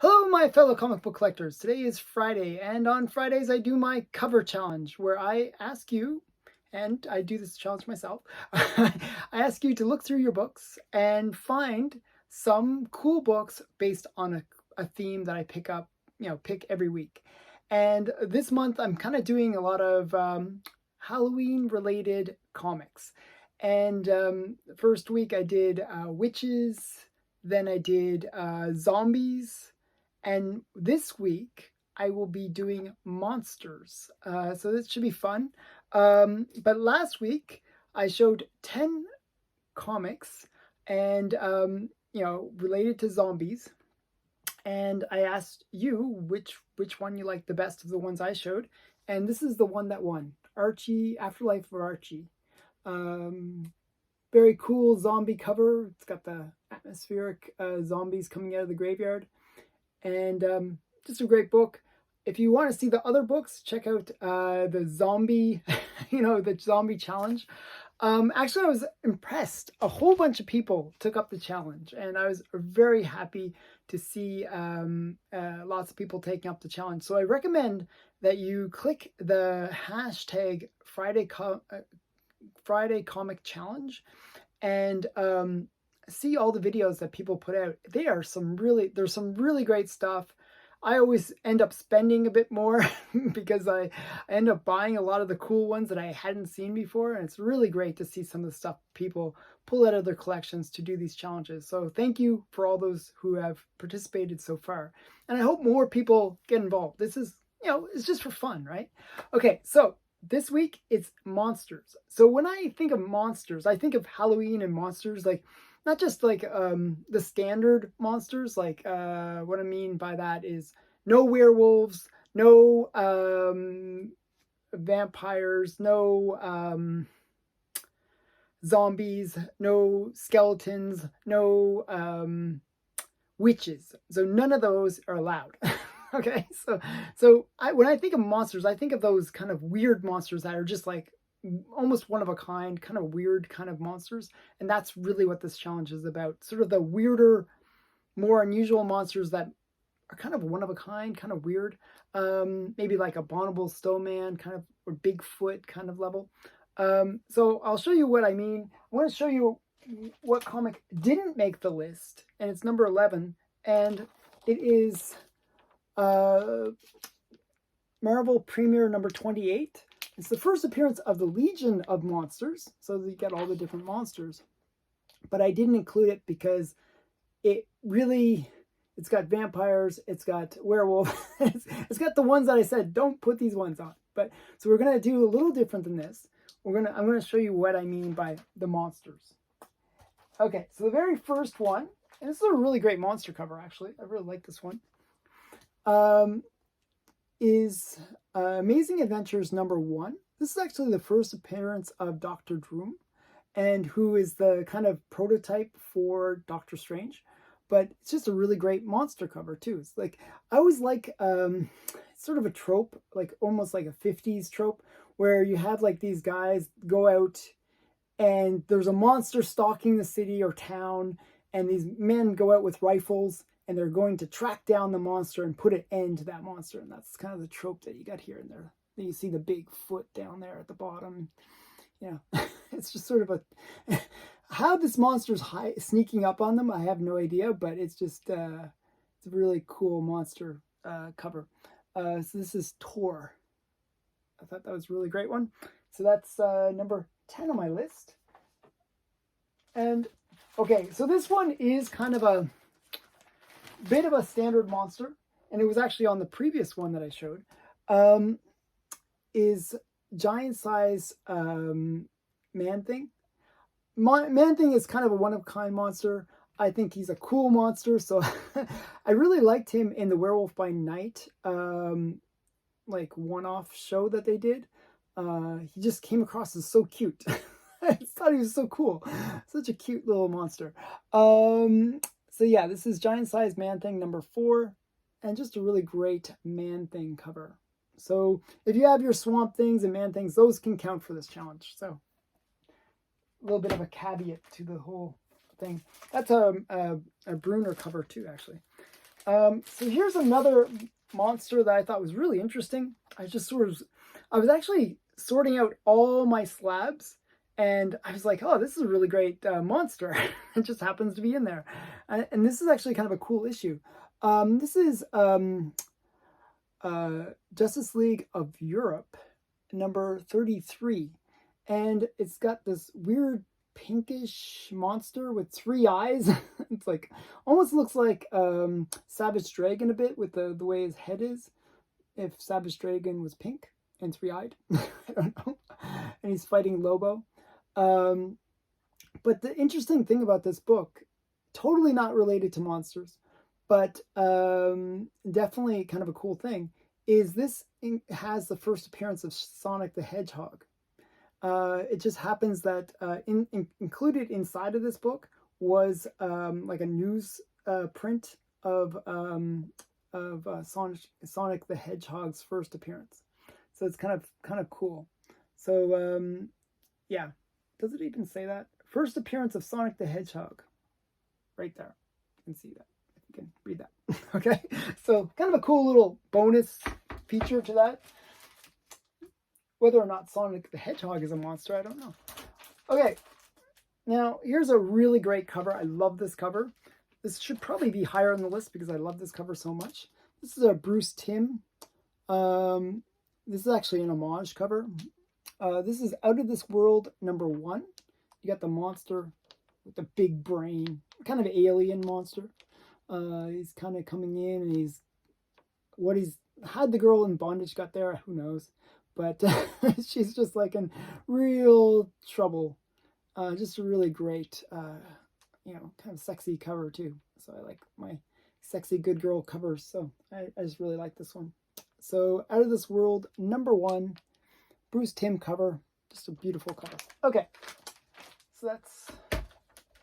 Hello, my fellow comic book collectors. Today is Friday, and on Fridays I do my cover challenge where I ask you, and I do this challenge myself, I ask you to look through your books and find some cool books based on a theme that I pick every week. And this month I'm kind of doing a lot of Halloween related comics. And the first week I did witches, then I did zombies, and this week, I will be doing monsters. So this should be fun. But last week, I showed 10 comics and, related to zombies. And I asked you which one you liked the best of the ones I showed. And this is the one that won. Archie, Afterlife of Archie. Very cool zombie cover. It's got the atmospheric zombies coming out of the graveyard. And just a great book. If you want to see the other books, check out the zombie, the zombie challenge. Actually, I was impressed. A whole bunch of people took up the challenge, and I was very happy to see lots of people taking up the challenge. So I recommend that you click the hashtag Friday Comic Challenge and see all the videos that people put out. There's some really great stuff. I always end up spending a bit more because I end up buying a lot of the cool ones that I hadn't seen before, and it's really great to see some of the stuff people pull out of their collections to do these challenges. So thank you for all those who have participated so far, and I hope more people get involved. This is, it's just for fun, right? Okay, so this week it's monsters. So when I think of monsters, I think of Halloween and monsters, like not just like the standard monsters. Like what I mean by that is no werewolves, no vampires, no zombies, no skeletons, no witches. So none of those are allowed. Okay, so when I think of monsters, I think of those kind of weird monsters that are just like almost one of a kind, kind of weird kind of monsters. And that's really what this challenge is about. Sort of the weirder, more unusual monsters that are kind of one of a kind, kind of weird. Maybe like Abominable Snowman, kind of, or Bigfoot kind of level. So I'll show you what I mean. I want to show you what comic didn't make the list, and it's number 11, and it is Marvel Premiere number 28. It's the first appearance of the Legion of Monsters, so you get all the different monsters. But I didn't include it because it's got vampires, it's got werewolves, it's got the ones that I said don't put these ones on. But so we're gonna do a little different than this. I'm gonna show you what I mean by the monsters. Okay, so the very first one, and this is a really great monster cover actually. I really like this one. Is Amazing Adventures number 1. This is actually the first appearance of Dr. Doom, and who is the kind of prototype for Doctor Strange. But it's just a really great monster cover too. It's like, I always like sort of a trope, like almost like a 50s trope, where you have like these guys go out and there's a monster stalking the city or town, and these men go out with rifles and they're going to track down the monster and put an end to that monster. And that's kind of the trope that you got here and there. You see the big foot down there at the bottom. It's just sort of a... How this monster's sneaking up on them, I have no idea, but it's just... it's a really cool monster cover. So this is Tor. I thought that was a really great one. So that's number 10 on my list. And, okay, so this one is kind of a bit of a standard monster, and it was actually on the previous one that I showed, is giant size ManThing. ManThing is kind of a one-of-a-kind monster. I think he's a cool monster, so I really liked him in the Werewolf by Night like one-off show that they did. He just came across as so cute. I thought he was so cool. Such a cute little monster. So yeah, this is Giant Size Man-Thing number 4, and just a really great Man-Thing cover. So if you have your Swamp Things and Man-Things, those can count for this challenge. So a little bit of a caveat to the whole thing. That's a Bruner cover too, actually. So here's another monster that I thought was really interesting. I was actually sorting out all my slabs, and I was like, oh, this is a really great monster. It just happens to be in there. And this is actually kind of a cool issue. This is Justice League of Europe, number 33. And it's got this weird pinkish monster with 3 eyes. It's like, almost looks like Savage Dragon a bit with the way his head is. If Savage Dragon was pink and 3-eyed. I don't know. And he's fighting Lobo. But the interesting thing about this book, totally not related to monsters, but definitely kind of a cool thing, is this has the first appearance of Sonic the Hedgehog. It just happens that included inside of this book was like a news print of Sonic the Hedgehog's first appearance. So it's kind of cool. So yeah, does it even say that? First appearance of Sonic the Hedgehog, right there. You can see that. You can read that. Okay, so kind of a cool little bonus feature to that. Whether or not Sonic the Hedgehog is a monster, I don't know. Okay, now here's a really great cover. I love this cover. This should probably be higher on the list because I love this cover so much. This is a Bruce Timm. This is actually an homage cover. This is Out of This World number 1. You got the monster with the big brain, kind of alien monster. He's kind of coming in, and how the girl in bondage got there, who knows. But she's just like in real trouble. Just a really great, kind of sexy cover too. So I like my sexy good girl covers. So I just really like this one. So Out of This World, number 1, Bruce Timm cover. Just a beautiful cover. Okay, so that's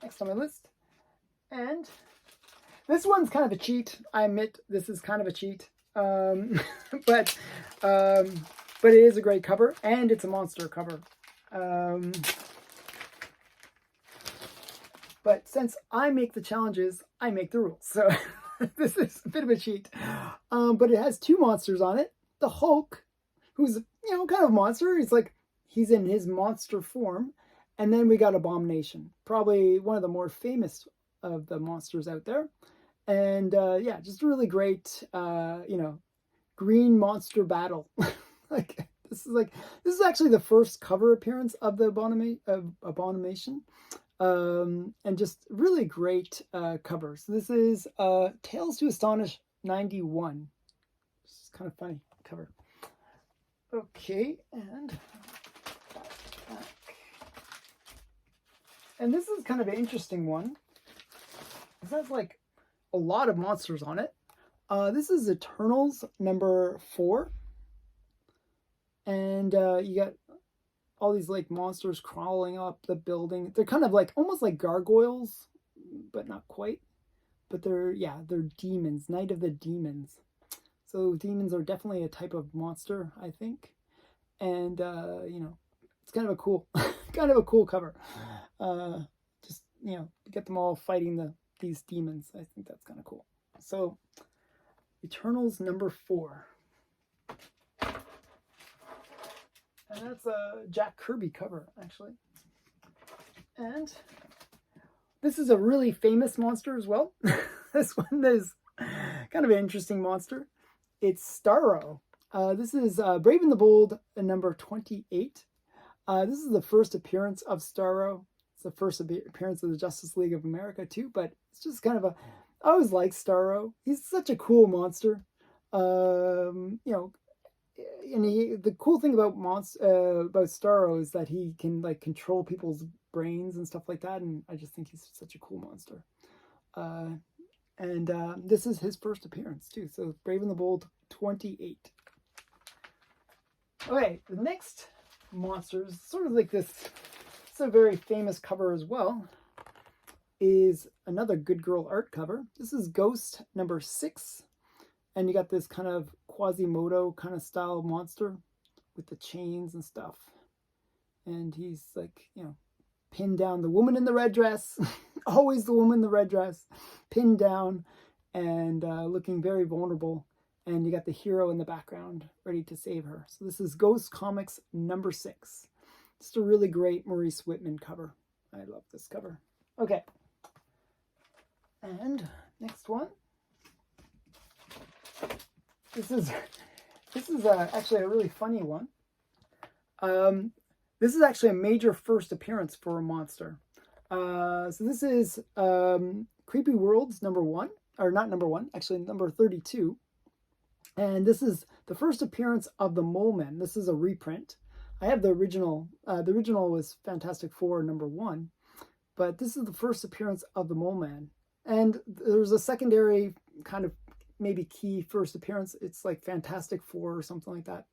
next on my list. And this one's kind of a cheat. I admit this is kind of a cheat. But it is a great cover, and it's a monster cover. But since I make the challenges, I make the rules. So this is a bit of a cheat. But it has 2 monsters on it. The Hulk, who's, kind of a monster. He's in his monster form. And then we got Abomination, probably one of the more famous of the monsters out there. And yeah, just a really great, green monster battle. This is actually the first cover appearance of the Abomination. And just really great covers. This is Tales to Astonish 91. This is kind of funny cover. Okay, and this is kind of an interesting one. This has like a lot of monsters on it. This is Eternals number 4. And you got all these like monsters crawling up the building. They're kind of like almost like gargoyles, but not quite. But they're demons, Night of the Demons. So demons are definitely a type of monster, I think. And it's kind of a cool cover. Just get them all fighting these demons. I think that's kind of cool. So Eternals number 4. And that's a Jack Kirby cover, actually. And this is a really famous monster as well. This one is kind of an interesting monster. It's Staro. This is Brave and the Bold, number 28. This is the first appearance of Staro. It's the first appearance of the Justice League of America, too. But it's just kind of I always like Staro. He's such a cool monster. And the cool thing about Staro is that he can like control people's brains and stuff like that, and I just think he's such a cool monster. And this is his first appearance too. So Brave and the Bold 28. Okay, the next monster is sort of like this. It's a very famous cover as well. Is another Good Girl art cover. This is Ghost number 6. And you got this kind of Quasimodo kind of style monster with the chains and stuff. And he's like, pinned down. The woman in the red dress. Always the woman in the red dress. Pinned down. and looking very vulnerable. And you got the hero in the background ready to save her. So this is Ghost Comics number 6. Just a really great Maurice Whitman cover. I love this cover. Okay. And next one. This is actually a really funny one. This is actually a major first appearance for a monster. So this is Creepy Worlds number 1, or not number 1, actually number 32. And this is the first appearance of the Mole Man. This is a reprint. I have the original. The original was Fantastic Four number 1, but this is the first appearance of the Mole Man. And there's a secondary kind of maybe key first appearance. It's like Fantastic Four or something like that.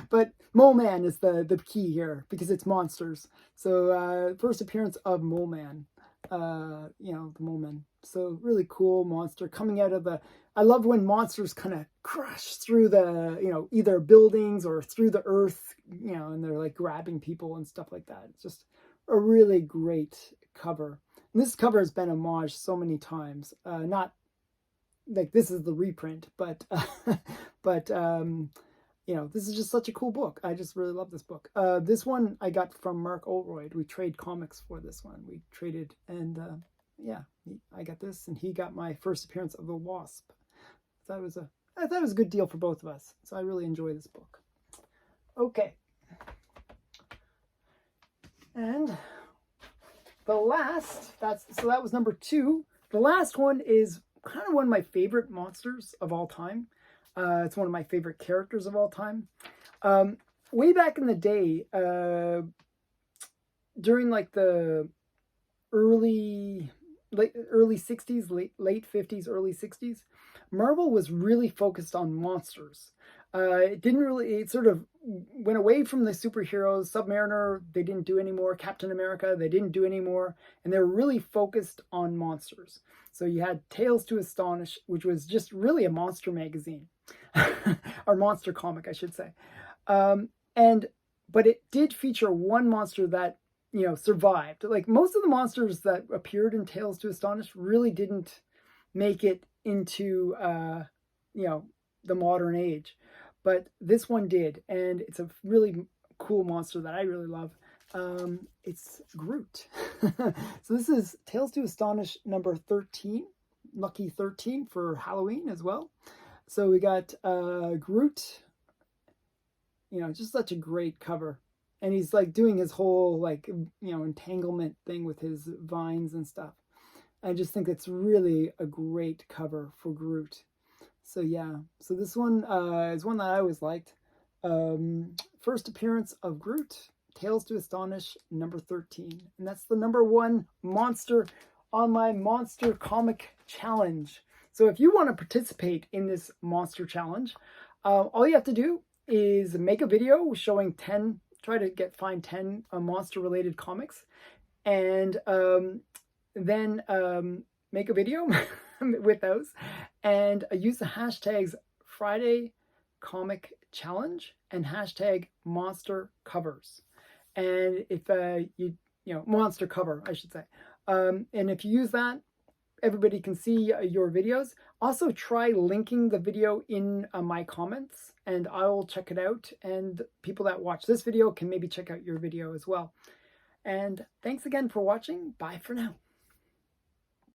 But Mole Man is the key here because it's monsters. So first appearance of Mole Man. You know, the Mole Man. So really cool monster coming out of the. I love when monsters kind of crash through the, you know, either buildings or through the earth, you know, and they're like grabbing people and stuff like that. It's just a really great cover. And this cover has been homaged so many times. Not like this is the reprint, but you know, this is just such a cool book. I just really love this book. This one I got from Mark Oldroyd. We trade comics for this one. We traded, and yeah, I got this, and he got my first appearance of the Wasp. I thought it was a good deal for both of us. So I really enjoy this book. Okay. And the last, that was number 2. The last one is kind of one of my favorite monsters of all time. It's one of my favorite characters of all time. Way back in the day, during like the early 60s, late 50s, early 60s, Marvel was really focused on monsters. It sort of went away from the superheroes. Submariner, they didn't do anymore. Captain America, they didn't do anymore. And they were really focused on monsters. So you had Tales to Astonish, which was just really a monster magazine. Or monster comic, I should say. But it did feature one monster that, you know, survived. Like most of the monsters that appeared in Tales to Astonish really didn't make it into, you know, the modern age. But this one did, and it's a really cool monster that I really love. It's Groot. So this is Tales to Astonish number 13, lucky 13 for Halloween as well. So we got Groot, you know, just such a great cover. And he's like doing his whole like, you know, entanglement thing with his vines and stuff. I just think it's really a great cover for Groot. So yeah, so this one is one that I always liked. First appearance of Groot, Tales to Astonish number 13. And that's the number 1 monster on my Monster Comic Challenge. So if you want to participate in this monster challenge, all you have to do is make a video showing 10, try to find 10 monster related comics, and then make a video with those, and use the hashtags Friday Comic Challenge and hashtag Monster Covers. And if you know, monster cover, I should say. And if you use that, everybody can see your videos. Also try linking the video in my comments, and I will check it out. And people that watch this video can maybe check out your video as well. And thanks again for watching. Bye for now.